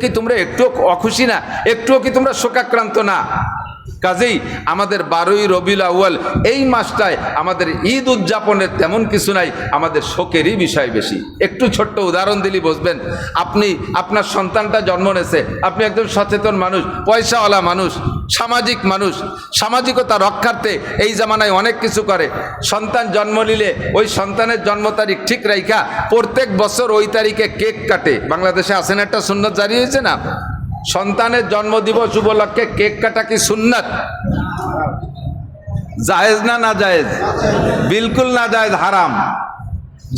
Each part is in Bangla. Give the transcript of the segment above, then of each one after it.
কি তোমরা একটু অখুশি না? একটুও কি তোমরা শোকাক্রান্ত না? কাজেই আমাদের 12ই রবিউল আউয়াল এই মাসটায় আমাদের ঈদ উদযাপনের তেমন কিছু নাই, আমাদের শোকেরই বিষয় বেশি। একটু ছোট্ট উদাহরণ দিলি বুঝবেন। আপনি আপনার সন্তানটা জন্ম নিয়েছে, আপনি একদম সচেতন মানুষ, পয়সাওয়ালা মানুষ, সামাজিক মানুষ, সামাজিকতা রক্ষার্থে এই জামানায় অনেক কিছু করে। সন্তান জন্ম নিলে ওই সন্তানের জন্ম তারিখ ঠিক রাইখা প্রত্যেক বছর ওই তারিখে কেক কাটে। বাংলাদেশে আসেন একটা সুন্নত জারি হয়েছে না, সন্তানের জন্মদিবস উপলক্ষে কেক কাটা কি সুন্নাত? জায়েজ না না জায়েজ? বিলকুল না জায়েজ, হারাম।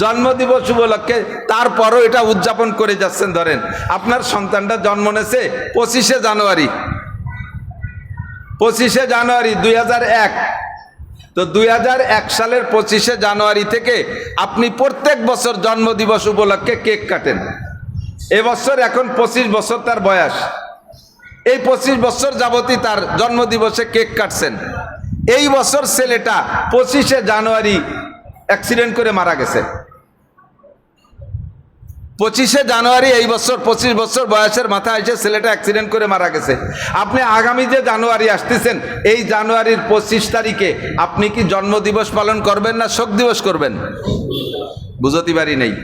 জন্মদিবস উপলক্ষে তারপরও এটা উদযাপন করে যাচ্ছেন। ধরেন আপনার সন্তানটা জন্ম নিয়েছে 25শে জানুয়ারি, 25শে জানুয়ারি 2001। তো 2001 সালের 25শে জানুয়ারি থেকে আপনি প্রত্যেক বছর জন্মদিবস উপলক্ষে কেক কাটেন। এবছর এখন 25 বছর তার বয়স, এই 25 বছর যাবতই তার জন্মদিবসে কেক কাটছেন। এই বছর ছেলেটা 25শে জানুয়ারি অ্যাক্সিডেন্ট করে মারা গেছে। 25শে জানুয়ারি এই বছর 25 বছর বয়সের মাথায় এসে ছেলেটা অ্যাক্সিডেন্ট করে মারা গেছে। আপনি আগামী যে জানুয়ারি আসতেছেন, এই জানুয়ারির 25 তারিখে আপনি কি জন্মদিবস পালন করবেন না শোক দিবস করবেন? বুঝতে পারি নেই।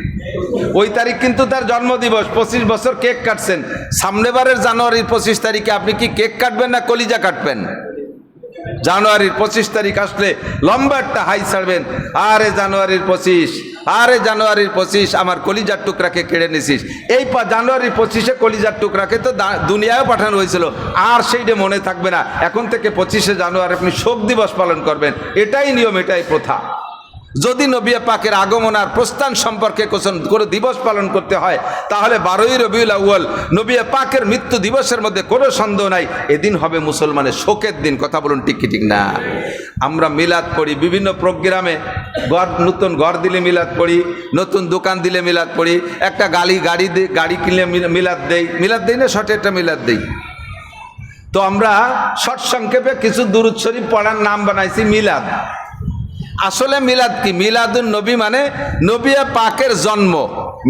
ওই তারিখ কিন্তু তার জন্মদিবস, 25 বছর কেক কাটছেন। সামনেবারের জানুয়ারির 25 তারিখে আপনি কি কেক কাটবেন না কলিজা কাটবেন? জানুয়ারির 25 তারিখ আসলে লম্বা একটা হাই ছাড়বেন, আরে জানুয়ারির 25, আরে জানুয়ারির 25 আমার কলিজার টুকরাকে কেড়ে নিছিস। এই জানুয়ারির 25শে কলিজার টুকরাকে তো দুনিয়ায় পাঠানো হয়েছিল, আর সেইটা মনে থাকবে না। এখন থেকে 25শে জানুয়ারি আপনি শোক দিবস পালন করবেন, এটাই নিয়ম, এটাই প্রথা। যদি নবী পাকের আগমন আর প্রস্থান সম্পর্কে কোনো দিবস পালন করতে হয়, তাহলে 12ই রবিউল আউয়াল নবী পাকের মৃত্যু দিবসের মধ্যে কোনো সন্দেহ নাই, এদিন হবে মুসলমানের শোকের দিন। কথা বলুন ঠিক কি ঠিক না? আমরা মিলাদ পড়ি, বিভিন্ন প্রোগ্রামে নতুন ঘর দিলে মিলাদ পড়ি, নতুন দোকান দিলে মিলাদ পড়ি, একটা গাড়ি কিনলে মিলাদ দেই না, শর্টে একটা মিলাদ দেই। তো আমরা শর্ট সংক্ষেপে কিছু দুরূদ শরীফ পড়ার নাম বানাইছি মিলাদ। আসলে মিলাদ কি? মিলাদুন নবী মানে নবী পাকের জন্ম।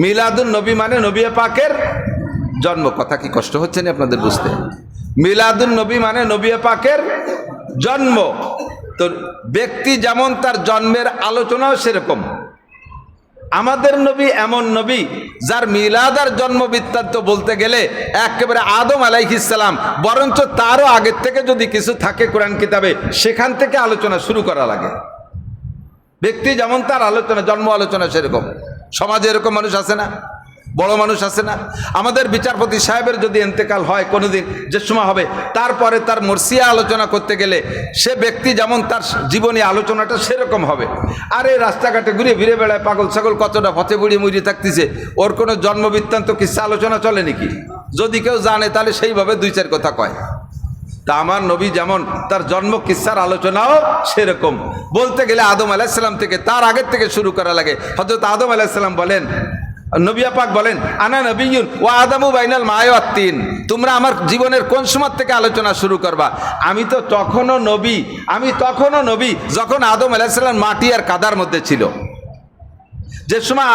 মিলাদুন নবী মানে নবী পাকের জন্ম। কথা কি কষ্ট হচ্ছে না আপনাদের বুঝতে? মিলাদুন নবী মানে নবী পাকের জন্ম। তো ব্যক্তি যেমন তার জন্মের আলোচনাও সেরকম। আমাদের নবী এমন নবী যার মিলাদ আর জন্ম বৃত্তান্ত বলতে গেলে একেবারে আদম আলাইহিস সালাম, বরঞ্চ তারও আগের থেকে যদি কিছু থাকে কোরআন কিতাবে, সেখান থেকে আলোচনা শুরু করা লাগে। ব্যক্তি যেমন তার আলোচনা, জন্ম আলোচনা সেরকম। সমাজে এরকম মানুষ আছে না? বড় মানুষ আছে না? আমাদের বিচারপতি সাহেবের যদি ইন্তেকাল হয় কোনোদিন, যে সময় হবে, তারপরে তার মরসিয়া আলোচনা করতে গেলে সে ব্যক্তি যেমন তার জীবনী আলোচনাটা সেরকম হবে। আর এই রাস্তাঘাটে ঘুরে ফিরে বেড়ায় পাগল ছাগল কতটা পথে বুড়ি মুড়ি থাকতেছে, ওর কোনো জন্মবৃত্তান্ত কিসা আলোচনা চলে নাকি? যদি কেউ জানে তাহলে সেইভাবে 2-4 কথা কয়। তা আমার নবী যেমন তার জন্ম কিসসার আলোচনাও সেরকম। বলতে গেলে আদম আলাইহিস সালাম থেকে, তার আগের থেকে শুরু করা লাগে। হযরত আদম আলাইহিস সালাম বলেন, নবী পাক বলেন, আনা নবিয়্যুন ওয়া আদামু বাইনাল মা'i ওয়াত তিন। তোমরা আমার জীবনের কোন সময় থেকে আলোচনা শুরু করবা? আমি তখনও নবী যখন আদম আলাইহিস সালাম মাটি আর কাদার মধ্যে ছিল। যে সময়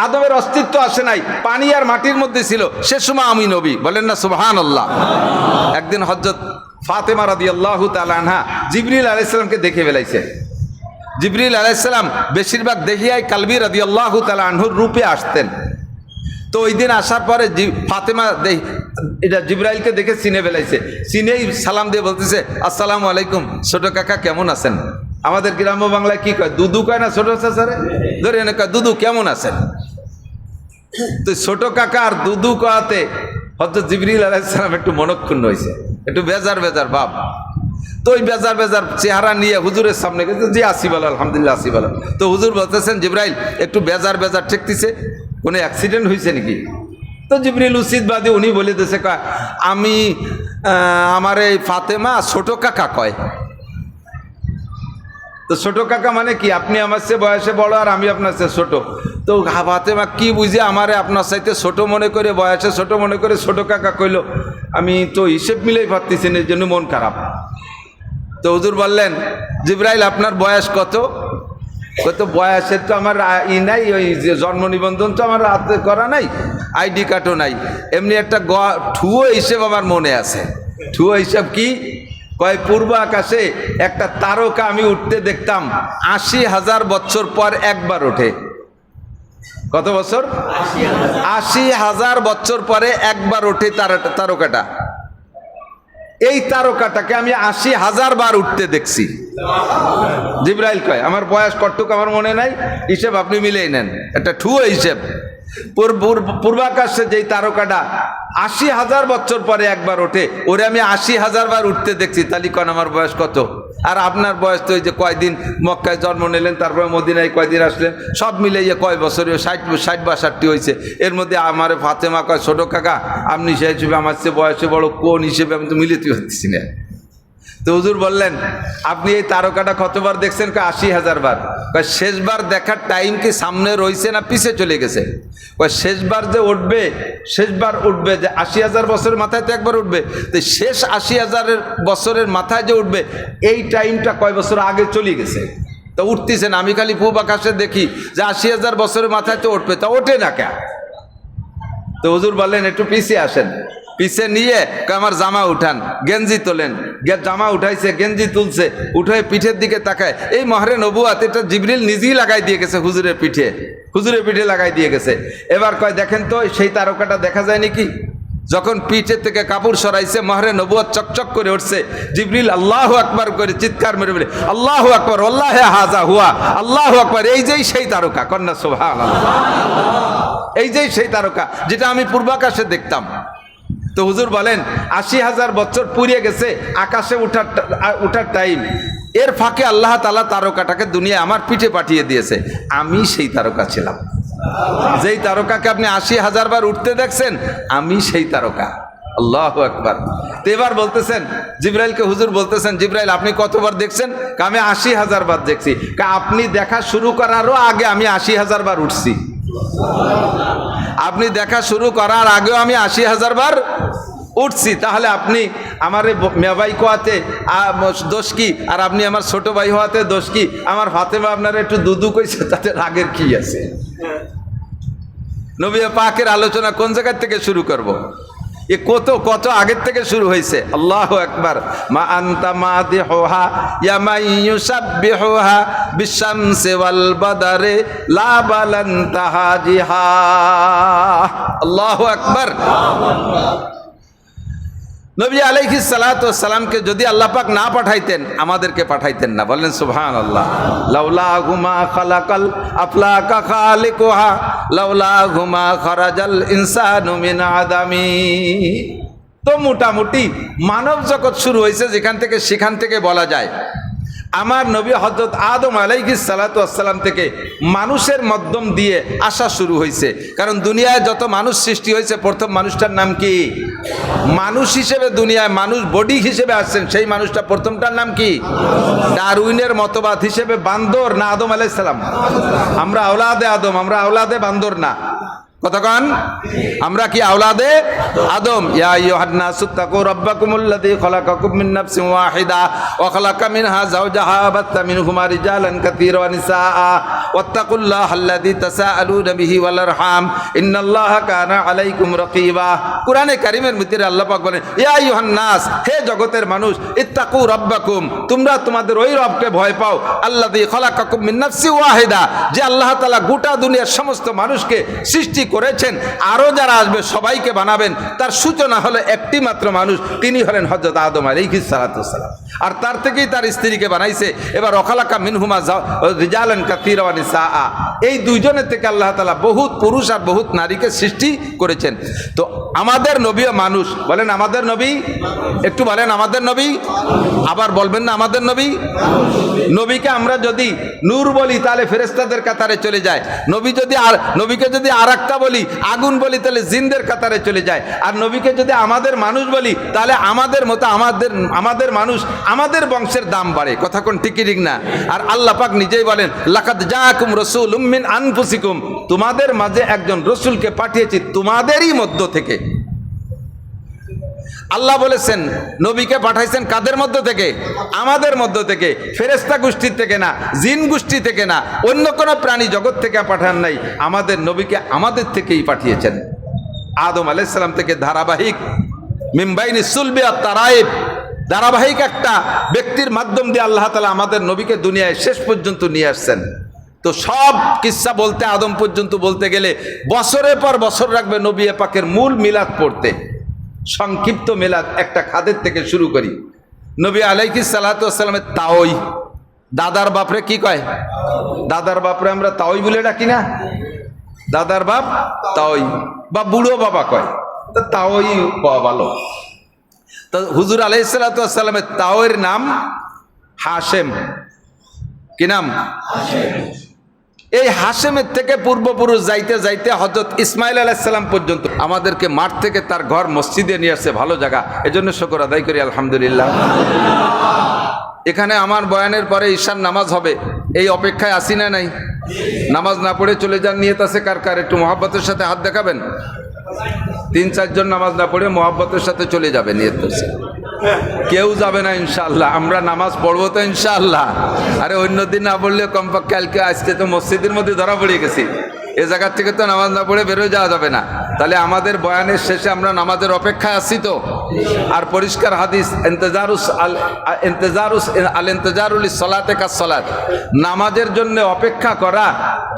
আদমের অস্তিত্ব আসে নাই, পানি আর মাটির মধ্যে ছিল, সে সময় আমি নবী। বলেন না সুবহানাল্লাহ। একদিন হযরত ফাতেমা রাদিয়াল্লাহু তাআলা আনহা জিবরিল আলাইহিস সালামকে দেখে ফেলাইছে। জিবরিল আলাইহিস সালাম বেশিরভাগ দেহিয়ায় কালবি রাদিয়াল্লাহু তাআলা আনহুর রূপে আসতেন। তো ওই দিন আসার পরে ফাতেমা এটা জিবরাইলকে দেখে চিনে ফেলাইছে। চিনেই সালাম দিয়ে বলতেছে, আসসালামু আলাইকুম, ছোট কাকা কেমন আছেন? আমাদের গ্রাম্য বাংলায় কি কয়? দুদু কয় না ছোট চাচারে? ধরে এনে কয় দুদু কেমন আছেন? তো ছোট কাকা আর দুদু কয়াতে হযরত জিবরিল আলাইহিস সালাম একটু মনক্ষুণ্ণ হয়েছে, একটু বেজার ভাব। তো ওই বেজার চেহারা নিয়ে হুজুরের সামনে গেছে, জি আসি বলো, আলহামদুলিল্লাহ আসি বলো। তো হুজুর বলতেছেন, জিবরাইল একটু বেজার ঠেকতেছে, কোনো অ্যাক্সিডেন্ট হয়েছে নাকি? তো জিবরিল উচিতবাদী উনি বলে দিয়েছে, আমার এই ফাতেমা ছোট কাকা কয়। তো ছোট কাকা মানে কি? আপনি আমার চেয়ে বয়সে বড় আর আমি আপনার চেয়ে ছোট। তো ফাতেমা কি বুঝে আমারে আপনার চাইতে ছোট মনে করে, বয়সে ছোট মনে করে ছোট কাকা কইল, আমি তো হিসেব মিলেই পারতেছি না, এর জন্য মন খারাপ। তো হুজুর বললেন, জিবরাইল আপনার বয়স কত? তো বয়সের তো আমার ই নাই, ওই যে জন্ম নিবন্ধন তো আমার হাতে করা নাই, আইডি কার্ডও নাই, এমনি একটা ঠুয়ো হিসেব আমার মনে আছে। ঠুয়ো হিসাব কি? কয় পূর্ব আকাশে একটা তারকা আমি উঠতে দেখতাম ৮০,০০০ বছর পর একবার ওঠে। কত বছর? ৮০,০০০ বছর পরে একবার ওঠে তারকাটা। এই তারকাটাকে আমি ৮০,০০০ বার উঠতে দেখছি। জিবরাইল কয়, আমার বয়স কতটুক আমার মনে নাই, হিসেব আপনি মিলেই নেন, একটা ঠুয়ো হিসেব। পূর্বাকাশে যেই তারকাটা ৮০,০০০ বছর পরে একবার ওঠে, ওরে আমি ৮০,০০০ বার উঠতে দেখছি। তাহলে কোন আমার বয়স কত? আর আপনার বয়স তো ওই যে কয়দিন মক্কায় জন্ম নিলেন, তারপরে মদিনায় কয়দিন আসলেন, সব মিলাইয়ে কয় বছর? ৬০ বা ৬০ হয়েছে। এর মধ্যে আমার ফাতেমা কয়, ছোট কাকা আপনি সে হিসেবে আমার চেয়ে বয়সে বড়, কোন হিসেবে আমি তো মিলিতে পারতেছি না। তো হুজুর বললেন, আপনি এই তারকাটা কতবার দেখছেন? ৮০,০০০ বার। শেষবার দেখার টাইম কি সামনে রয়েছে না পিছে চলে গেছে? শেষবার যে উঠবে, শেষবার উঠবে যে ৮০,০০০ বছরের মাথায় তো একবার উঠবে, তো শেষ ৮০,০০০ বছরের মাথায় যে উঠবে এই টাইমটা কয় বছর আগে চলে গেছে, তো উঠতেছেন। আমি খালি পূব আকাশে দেখি যে ৮০,০০০ বছরের মাথায় তো উঠবে, তা ওঠে না কেন? তো হুজুর বললেন, একটু পিছিয়ে আসেন। পিছে নিয়ে আমার জামা উঠান, গেঞ্জি তোলেন। জামা উঠাইছে, গেঞ্জি তুলছে, উঠে পিঠের দিকে তাকায়। এই মহরে নবুয়াত এটা জিবরিল নিজেই লাগাই দিয়ে গেছে হুজুরের পিঠে, হুজুরের পিঠে লাগাই দিয়ে গেছে। এবার কয়, দেখেন তো সেই তারকাটা দেখা যায় নাকি? যখন পিঠের থেকে কাপড় সরাইছে, মহরে নবুয়াত চকচক করে উঠছে। জিবরিল আল্লাহু আকবার করে চিৎকার মেরে বলে, আল্লাহু আকবার, আল্লাহে হাজা হুয়া, আল্লাহু আকবার। এই যেই সেই তারকা, কন্যা সুবহানাল্লাহ, এই যেই সেই তারকা যেটা আমি পূর্বাকাশে দেখতাম। তো হুজুর বলেন, ৮০,০০০ বছর পুড়িয়ে গেছে আকাশে উঠার টাইম। এর ফাঁকে আল্লাহ তাআলা তারকাটাকে দুনিয়া আমার পিঠে পাঠিয়ে দিয়েছে। আমি সেই তারকা ছিলাম। যেই তারকাকে আপনি ৮০,০০০ বার উঠতে দেখছেন, আমি সেই তারকা। আল্লাহু আকবার। তো এবার বলতেছেন জিবরাইলকে, হুজুর বলতেছেন, জিবরাইল আপনি কতবার দেখছেন? আমি ৮০,০০০ বার দেখছি। আপনি দেখা শুরু করারও আগে আমি ৮০,০০০ বার উঠছি। আপনি দেখা শুরু করার আগেও আমি ৮০,০০০ বার উঠছি। তাহলে আপনি আমার মেয়া ভাই কোয়াতে দোষ কি, আর আপনি আমার ছোট ভাই হওয়াতে দোষ কি? আমার ফাতেমা আপনারা একটু দুদু কইছে, তাতে রাগের কি আছে? নবী পাকের আলোচনা কোন জায়গা থেকে শুরু করব? এ কত কত আগের থেকে শুরু হয়েছে। আল্লাহু আকবার। মা আনতা মাদিহুহা ইয়া মান ইউসাব্বিহুহা বিশামসি ওয়াল বাদারে লা বালান তাহাজিহা। আল্লাহু আকবার। নবী আলাইহিস সালাতু ওয়াস সালামকে যদি আল্লাহ পাক না পাঠাইতেন, আমাদেরকে পাঠাইতেন না। বলেন সুবহানাল্লাহ। লাউলাহুমা খালাকাল আফলাকা খালিকুহা লাউলাহুমা খারাজাল ইনসানু মিন আদামি। তো মোটামুটি মানব জগৎ শুরু হয়েছে যেখান থেকে, সেখান থেকে বলা যায় আমার নবী হযরত আদম আলাইহিস সালাতু ওয়াস সালাম থেকে মানুষের মাধ্যম দিয়ে আসা শুরু হয়েছে। কারণ দুনিয়ায় যত মানুষ সৃষ্টি হয়েছে, প্রথম মানুষটার নাম কি? মানুষ হিসেবে দুনিয়ায় মানুষ বডি হিসেবে আসছেন, সেই মানুষটা প্রথমটার নাম কি? ডারউইনের মতবাদ হিসেবে বান্দর না আদম আলাইহিস সালাম? আমরা আওলাদে আদম, আমরা আওলাদে বান্দর না। কতক্ষণ আমরা কি আওলাদে আদম? ইয়া আইয়ুহান নাসু তাকু রাব্বাকুমুল্লাযী খালাকাকুম মিন নাফসিন ওয়াহিদা ওয়া খালাকা মিনহা যাওজাহা বাত্তা মিনহুমা রিজালান কাসীরা ওয়া নিসাআ ওয়াত্তাকুল্লাহাল্লাযী তাসাআলুনা বিহি ওয়াল আরহাম ইন্নাল্লাহা কানা আলাইকুম রাকীবা। কোরআনে কারীমের মধ্যে আল্লাহ পাক বলেন, ইয়া আইয়ুহান নাস, হে জগতের মানুষ, ইত্তাকু রাব্বাকুম, তোমরা তোমাদের ওই রবকে ভয় পাও, আল্লাযী খালাকাকুম মিন নাফসিন ওয়াহিদা, যে আল্লাহ তাআলা গোটা দুনিয়ার সমস্ত মানুষকে সৃষ্টি করেছেন, আরো যারা আসবে সবাইকে বানাবেন। তার সূচনা হলো একটি মাত্র মানুষ, তিনি হলেন হযরত আদম আলাইহিস সালাতু ওয়াস সালাম। আর তার থেকেই তার স্ত্রীকে বানাইছে। এবার ওয়াখালাকা মিনহুমা রিজালান কাসীরা ওয়া নিসাআ, এই দুইজনের থেকে আল্লাহ তাআলা বহুত পুরুষ আর বহুত নারীকে সৃষ্টি করেছেন। তো আমাদের নবীও মানুষ। বলেন আমাদের নবী, একটু বলেন আমাদের নবী, আবার বলবেন না আমাদের নবী। নবীকে আমরা যদি নূর বলি তাহলে ফেরেশতাদের কাতারে চলে যায়। নবীকে যদি আর একটা বলি, আগুন বলি, তাহলে জিনদের কাতারে চলে যায়। আর নবীকে যদি আমাদের মানুষ বলি, তাহলে আমাদের মতো আমাদের মানুষ, আমাদের বংশের দাম বাড়ে। কথা কোন ঠিক ঠিক না? আর আল্লাহ পাক নিজেই বলেন, লাকাদ জাআকুম রাসূলুম মিন আনফুসিকুম, তোমাদের মাঝে একজন রসুলকে পাঠিয়েছি তোমাদেরই মধ্য থেকে। আল্লাহ বলেছেন নবীকে পাঠাইছেন কাদের মধ্য থেকে? আমাদের মধ্য থেকে, ফেরেশতা গোষ্ঠীর থেকে না, জিন গোষ্ঠী থেকে না, অন্য কোনো প্রাণী জগৎ থেকে পাঠান নাই। আমাদের নবীকে আমাদের থেকেই পাঠিয়েছেন। আদম আলাইহিস সালাম থেকে ধারাবাহিক মিম্বাইনি সুলবি আর তারাইব, ধারাবাহিক একটা ব্যক্তির মাধ্যম দিয়ে আল্লাহ তাআলা আমাদের নবীকে দুনিয়ায় শেষ পর্যন্ত নিয়ে আসছেন। তো সব কিসসা বলতে, আদম পর্যন্ত বলতে গেলে বছরের পর বছর রাখবে নবী পাকের মূল মিলাদ পড়তে। সংক্ষিপ্ত মিলাদ একটা খাদের থেকে শুরু করি। নবী আলাইহিস সালাতু ওয়াস সালামের তাওই, দাদার বাপরে কি কয়? দাদার বাপরে আমরা তাওই বলে ডাকি না? দাদার বাপ তাওই বা বুড়ো বাবা কয়, তো তাওই কওয়া ভালো। তো হুজুর আলাইহিস সালাতু ওয়াস সালামের তাওয়ের নাম হাশেম। কি নাম? এই হাশেমের থেকে পূর্বপুরুষ যাইতে যাইতে হযরত ইসমাইল আলাইহিস সালাম পর্যন্ত আমাদেরকে মাঠ থেকে তার ঘর মসজিদে নিয়ে আসছে, ভালো জায়গা, এজন্য শুকর আদায় করি আলহামদুলিল্লাহ। এখানে আমার বয়ানের পরে ঈশার নামাজ হবে, এই অপেক্ষায় আসি না নাই? নামাজ না পড়ে চলে যান, নিয়ত আছে কার কার? একটু মহব্বতের সাথে হাত দেখাবেন। 3-4 জন নামাজ না পড়ে মহব্বতের সাথে চলে যাবে, নিয়ত করছে। কেউ যাবে না ইনশাআল্লাহ, আমরা নামাজ পড়বো তো ইনশাআল্লাহ। আরে অন্য দিন না পড়লে কমপক্ষে কালকে আজকে তো মসজিদের মধ্যে ধরা পড়ে গেছি, এ জায়গার থেকে তো নামাজ না পড়ে বেরোয় যাওয়া যাবে না। তাহলে আমাদের বয়ানের শেষে আমরা নামাজের অপেক্ষায় আছি তো। আর পরিষ্কার হাদিস, ইন্তেজারুল সলাতে কাজ সলাত, নামাজের জন্য অপেক্ষা করা,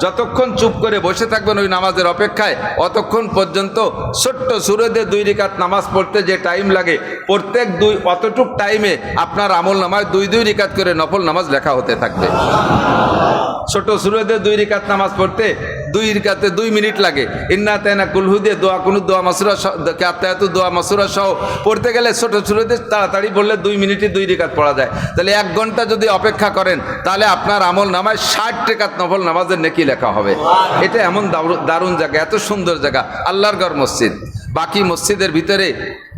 যতক্ষণ চুপ করে বসে থাকবেন ওই নামাজের অপেক্ষায়, অতক্ষণ পর্যন্ত ছোট্ট সুরদে 2 রাকাত নামাজ পড়তে যে টাইম লাগে, প্রত্যেক অতটুক টাইমে আপনার আমল নামায় 2 রাকাত করে নফল নামাজ লেখা হতে থাকবে। ছোট সুরদে 2 রাকাত নামাজ পড়তে 2 রাকাতে 2 মিনিট লাগে। ইন্না তাইনা কুলহু দিয়ে দোয়া, কোনো দোয়া মাসুরা, কাতায়াতু দোয়া মাসুরা সহ পড়তে গেলে ছোট সুরদে তাড়াতাড়ি বললে 2 মিনিটে 2 রাকাত পড়া যায়। তাহলে 1 ঘন্টা যদি অপেক্ষা করেন, তাহলে আপনার আমল নামায় 60 রাকাত নফল নামাজের নেকি লেখা হবে। এটা এমন দারুণ জায়গা, এত সুন্দর জায়গা, আল্লাহর ঘর মসজিদ। বাকি মসজিদের ভিতরে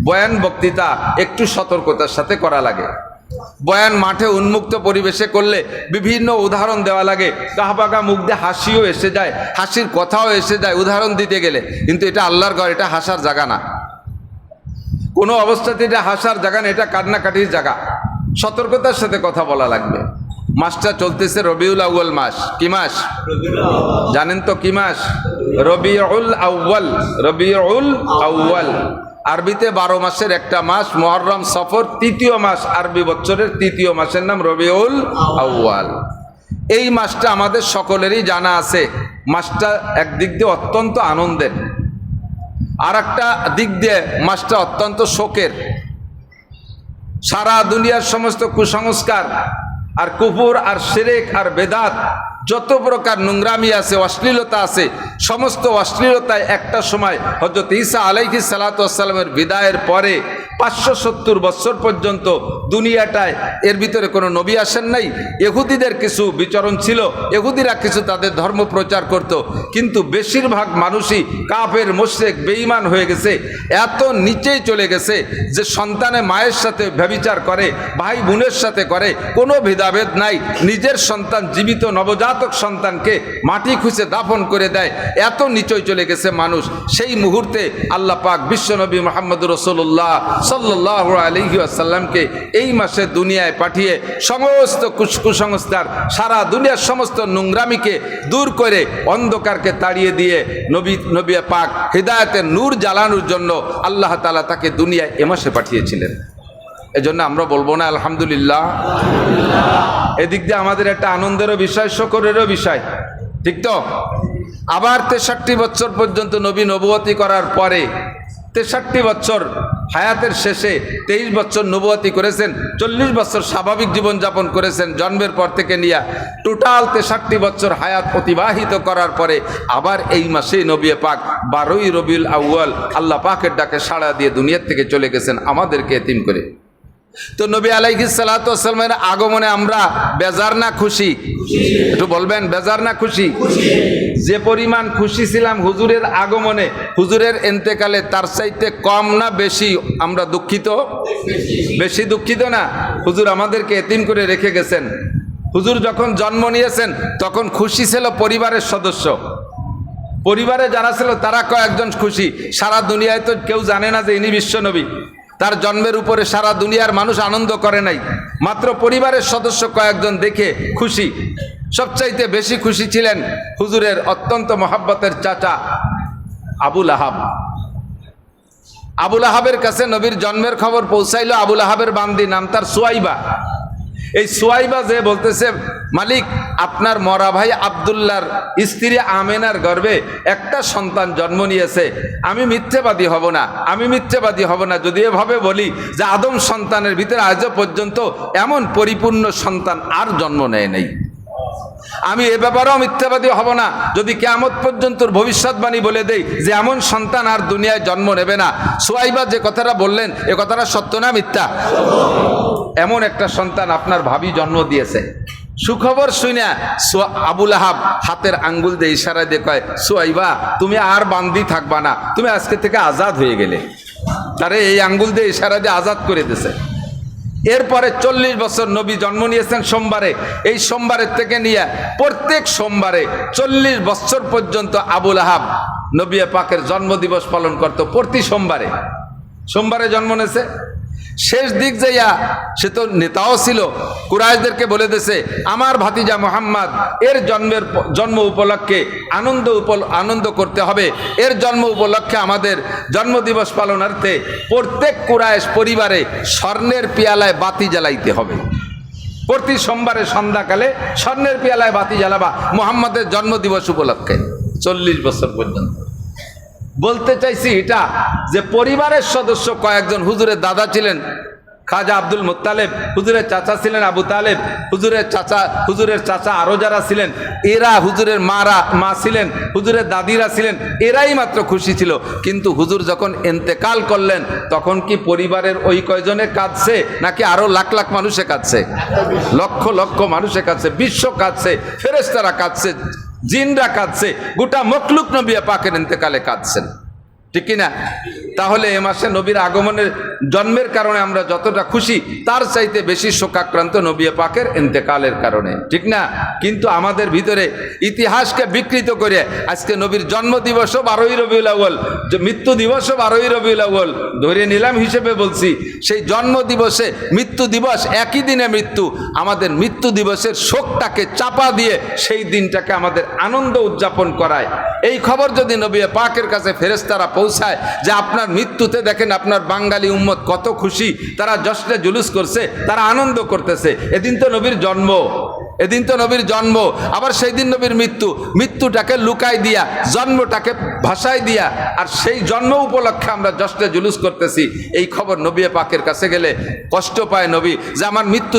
বয়ান বক্তৃতা একটু সতর্কতার সাথে করা লাগে। বয়ান মাঠে উন্মুক্ত পরিবেশে করলে বিভিন্ন উদাহরণ দেওয়া লাগে, কাহবাগা মুখ দিয়ে হাসিও এসে যায়, হাসির কথাও এসে যায় উদাহরণ দিতে গেলে। কিন্তু এটা আল্লাহর ঘর, এটা হাসার জায়গা না, কোনো অবস্থাতে এটা হাসার জায়গা না, এটা কান্নাকাটির জায়গা। সতর্কতার সাথে কথা বলা লাগবে। মাসটা চলতেছে রবিউল আউয়াল মাস। কি মাস জানেন তো? কি মাস? রবিউল আউয়াল। রবিউল আউয়াল আরবিতে 12 মাসের একটা মাস। মুহররম সফর 3য় মাস, আরবি বছরের 3য় মাসের নাম রবিউল আউয়াল। এই মাসটা আমাদের সকলেরই জানা আছে। মাসটা একদিক দিয়ে অত্যন্ত আনন্দের, আর একটা দিক দিয়ে মাসটা অত্যন্ত শোকের। সারা দুনিয়ার সমস্ত কুসংস্কার আর কুফর আর শিরক আর বেদাত, যত প্রকার নোংরামি আছে, অশ্লীলতা আছে, সমস্ত অশ্লীলতায় একটা সময় হযরত ঈসা আলাইহিস সালাতু ওয়াস সালামের বিদায়ের পরে 570 বছর পর্যন্ত দুনিয়াটায় এর ভিতরে কোনো নবী আসেন নাই। ইহুদিদের কিছু বিচরণ ছিল, ইহুদিরা কিছু তাদের ধর্ম প্রচার করত, কিন্তু বেশিরভাগ মানুষই কাফের, মুশরিক, বেঈমান হয়ে গেছে। এত নিচেই চলে গেছে যে সন্তানে মায়ের সাথে ব্যভিচার করে, ভাই বোনের সাথে করে, কোনো ভেদাভেদ নাই। নিজের সন্তান, জীবিত নবজাতক সন্তানকে মাটি খুঁজে দাফন করে দেয়। এত নিচেই চলে গেছে মানুষ। সেই মুহূর্তে আল্লাহ পাক বিশ্বনবী মুহাম্মদুর রাসূলুল্লাহ সাল্লাল্লাহু আলাইহি ওয়াসাল্লামকে এই মাসে দুনিয়ায় পাঠিয়ে সমস্ত কুসংস্কার, সারা দুনিয়ার সমস্ত নোংরামিকে দূর করে অন্ধকারকে তাড়িয়ে দিয়ে নবী পাক হিদায়াতের নূর জ্বালানোর জন্য আল্লাহ তাআলা তাকে দুনিয়ায় এ মাসে পাঠিয়েছিলেন। এজন্য আমরা বলবো না আলহামদুলিল্লাহ? এদিক দিয়ে আমাদের একটা আনন্দেরও বিষয়, শকরেরও বিষয়, ঠিক তো? আবার 63 বছর পর্যন্ত নবী নবুয়তি করার পরে 63 বছর হায়াতের শেষে 23 বছর নবুয়তি করেছেন, 40 বছর স্বাভাবিক জীবনযাপন করেছেন জন্মের পর থেকে নিয়ে। টোটাল 63 বছর হায়াত অতিবাহিত করার পরে আবার এই মাসে নবী পাক 12ই রবিউল আউয়াল আল্লাহ পাকের ডাকে সাড়া দিয়ে দুনিয়ার থেকে চলে গেছেন আমাদেরকে এতিম করে। তো নবী আলাইহিস সালাতু ওয়াস সালামের আগমনে আমরা বেজার না খুশি? একটু বলবেন, বেজার না খুশি? যে পরিমাণ খুশি ছিলাম হুজুরের আগমনে, হুজুরের ইন্তেকালে, তার চাইতে কম না বেশি আমরা দুঃখিত? বেশি দুঃখিত না? হুজুর আমাদেরকে এতিম করে রেখে গেছেন। হুজুর যখন জন্ম নিয়েছেন তখন খুশি ছিল পরিবারের সদস্য, পরিবারে যারা ছিল তারা কয়েকজন খুশি। সারা দুনিয়ায় তো কেউ জানে না যে ইনি বিশ্বনবী। তার জন্মের উপরে সারা দুনিয়ার মানুষ আনন্দ করে নাই, মাত্র পরিবারের সদস্য কয়েকজন দেখে খুশি। সবচাইতে বেশি খুশি ছিলেন হুজুরের অত্যন্ত মহাব্বতের চাচা আবুল আহাব। আবুল আহাবের কাছে নবীর জন্মের খবর পৌঁছাইল। আবুল আহাবের বান্দি, নাম তার সুয়াইবা। এই সুয়াইবা যে বলতেছে, মালিক আপনার মরা ভাই আব্দুল্লাহর স্ত্রী আমেনার গর্ভে একটা সন্তান জন্ম নিয়েছে, আমি মিথ্যেবাদী হব না, আমি মিথ্যেবাদী হব না যদি এভাবে বলি যে আদম সন্তানের ভিতরে আজও পর্যন্ত এমন পরিপূর্ণ সন্তান আর জন্ম নেয় নাই। আমি এ ব্যাপারেও মিথ্যাবাদী হব না যদি কিয়ামত পর্যন্ত ভবিষ্যৎবাণী বলে দেই যে এমন সন্তান আর দুনিয়ায় জন্ম নেবে না। সুয়াইবা যে কথাটা বললেন এ কথাটা সত্য না মিথ্যা? এমন একটা সন্তান আপনার ভাবি জন্ম দিয়েছে। সুখবর শুনে আবুল আহাব হাতের আঙ্গুল দিয়ে ইশারা দিয়ে কয়, সুয়াইবা তুমি আর বান্দি থাকবা না, তুমি আজকে থেকে আজাদ হয়ে গেলে। তারে এই আঙ্গুল দিয়ে ইশারা দিয়ে আজাদ করে দিয়েছে। এরপরে 40 বছর নবী জন্ম নিয়েছেন সোমবারে। এই সোমবারের থেকে নিয়ে প্রত্যেক সোমবারে 40 বছর পর্যন্ত আবুল আহাব নবী পাকের জন্মদিবস পালন করত। প্রতি সোমবারে সোমবারে জন্ম নিয়েছে। শেষ দিক যাইয়া সে তো নেতাও ছিল, কুরাইশদেরকে বলে দিয়েছে আমার ভাতিজা মোহাম্মদ এর জন্ম উপলক্ষে আনন্দ করতে হবে। এর জন্ম উপলক্ষে আমাদের জন্মদিবস পালনার্থে প্রত্যেক কুরাইশ পরিবারে স্বর্ণের পেয়ালায় বাতি জ্বালাইতে হবে। প্রতি সোমবারে সন্ধ্যাকালে স্বর্ণের পেয়ালায় বাতি জ্বালাবা মোহাম্মদের জন্মদিবস উপলক্ষে 40 বছর পর্যন্ত। বলতে চাইছি এটা যে পরিবারের সদস্য কয়েকজন, হুজুরের দাদা ছিলেন খাজা আব্দুল মুত্তালেব, হুজুরের চাচা ছিলেন আবু তালেব, হুজুরের চাচা আরো যারা ছিলেন এরা, হুজুরের মা ছিলেন, হুজুরের দাদিরা ছিলেন, এরাই মাত্র খুশি ছিল। কিন্তু হুজুর যখন ইন্তেকাল করলেন তখন কি পরিবারের ওই কয়জনে কাঁদছে নাকি আরো লাখ লাখ মানুষে কাঁদছে? লক্ষ লক্ষ মানুষে কাঁদছে, বিশ্ব কাঁদছে, ফেরেশতারা কাঁদছে, জিনরা কাঁদছে, গোটা মখলুক নবী পাকের ইন্তেকালে কাঁদছেন, ঠিক কিনা? তাহলে এ মাসে নবীর আগমনের জন্মের কারণে আমরা যতটা খুশি তার চাইতে বেশি শোকাক্রান্ত নবী পাকের ইন্তেকালের কারণে, ঠিক না? কিন্তু আমাদের ভিতরে ইতিহাসকে বিকৃত করে আজকে নবীর জন্মদিবসও 12ই রবিউল আউয়াল, মৃত্যু দিবসও 12ই রবিউল আউয়াল ধরে নিলাম হিসেবে বলছি। সেই জন্ম দিবসে মৃত্যু দিবস একই দিনে মৃত্যু, আমাদের মৃত্যু দিবসের শোকটাকে চাপা দিয়ে সেই দিনটাকে আমাদের আনন্দ উদযাপন করায়। এই খবর যদি নবী পাকের কাছে ফেরেশতারা পৌঁছায় যে আপনার মৃত্যুতে দেখেন আপনার বাঙালি উম্মত কত খুশি, তারা জশ্নে জুলুস করছে, তারা আনন্দ করতেছে, এদিন তো নবীর জন্ম, এদিন তো নবীর জন্ম, আবার সেই দিন নবীর মৃত্যুটাকে লুকাই দিয়া জন্মটাকে ভাসাই দিয়া আর সেই জন্ম উপলক্ষে আমরা জশ্নে জুলুস করতেছি। এই খবর নবী পাকের কাছে গেলে কষ্ট পায় নবী যে আমার মৃত্যু